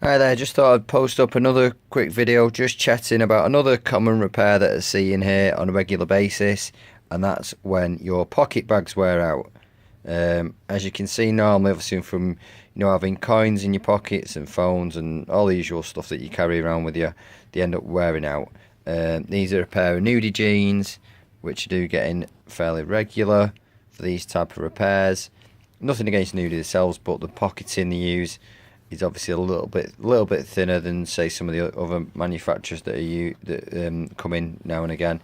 Hi there, just thought I'd post up another quick video just chatting about another common repair that I see in here on a regular basis, and that's when your pocket bags wear out. As you can see normally, obviously from having coins in your pockets and phones and all the usual stuff that you carry around with you, they end up wearing out. These are a pair of Nudie jeans, which I do getting fairly regular for these type of repairs. Nothing against Nudie themselves, but the pocketing they use is obviously a little bit thinner than say some of the other manufacturers that come in now and again.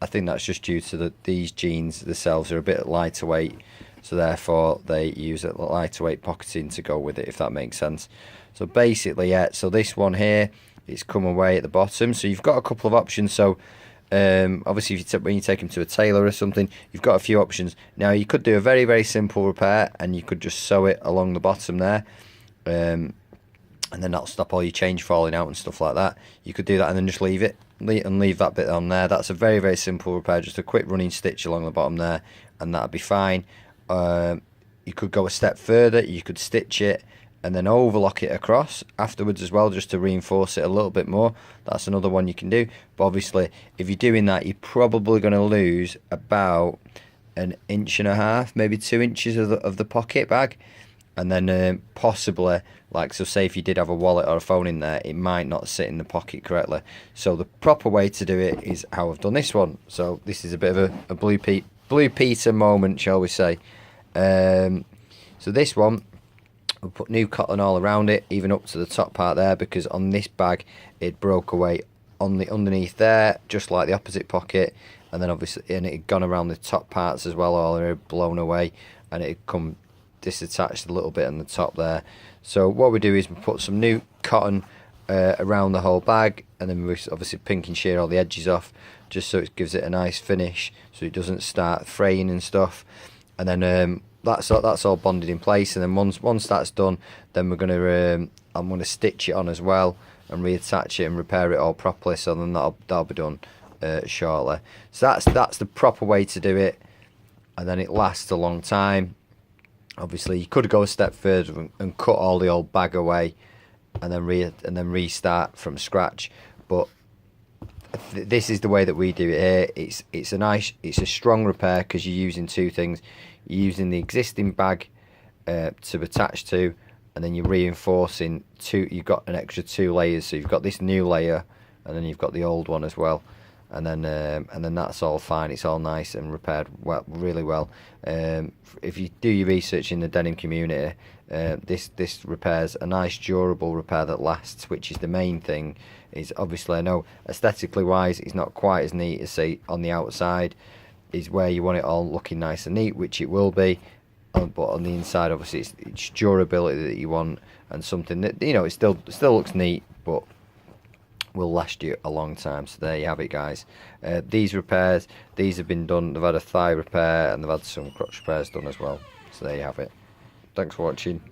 I think that's just due to these jeans themselves are a bit lighter weight, so therefore they use a lighter weight pocketing to go with it, if that makes sense. So basically, yeah. So this one here, it's come away at the bottom. So you've got a couple of options. So obviously, when you take them to a tailor or something, you've got a few options. Now you could do a very simple repair, and you could just sew it along the bottom there. And then that'll stop all your change falling out and stuff like that. You could do that and then just leave that bit on there. That's a very simple repair, just a quick running stitch along the bottom there, and that'll be fine. You could go a step further. You could stitch it and then overlock it across afterwards as well, just to reinforce it a little bit more. That's another one you can do. But obviously, if you're doing that, you're probably going to lose about 1.5 inches, maybe 2 inches of the pocket bag. And then possibly, like, so say if you did have a wallet or a phone in there, it might not sit in the pocket correctly. So the proper way to do it is how I've done this one. So this is a bit of a Blue Peter moment, shall we say. So this one, we'll put new cotton all around it, even up to the top part there, because on this bag it broke away on the underneath there, just like the opposite pocket, and then obviously it had gone around the top parts as well, all are blown away, and it had come disattached a little bit on the top there. So what we do is we put some new cotton around the whole bag, and then we obviously pink and shear all the edges off, just so it gives it a nice finish, so it doesn't start fraying and stuff. And then that's all bonded in place. And then once that's done, then we're gonna I'm gonna stitch it on as well and reattach it and repair it all properly. So then that'll be done shortly. So that's the proper way to do it, and then it lasts a long time. Obviously, you could go a step further and cut all the old bag away, and then restart from scratch. But this is the way that we do it here. It's a strong repair because you're using two things. You're using the existing bag to attach to, and then you're reinforcing two. You've got an extra 2 layers. So you've got this new layer, and then you've got the old one as well. And then that's all fine. It's all nice and repaired really well. If you do your research in the denim community, this repairs a nice durable repair that lasts, which is the main thing. Is obviously, I know aesthetically wise, it's not quite as neat as say on the outside. Is where you want it all looking nice and neat, which it will be. But on the inside, obviously, it's durability that you want, and something that it still looks neat, but will last you a long time. So there you have it, guys. These repairs, these have been done. They've had a thigh repair and they've had some crotch repairs done as well. So there you have it. Thanks for watching.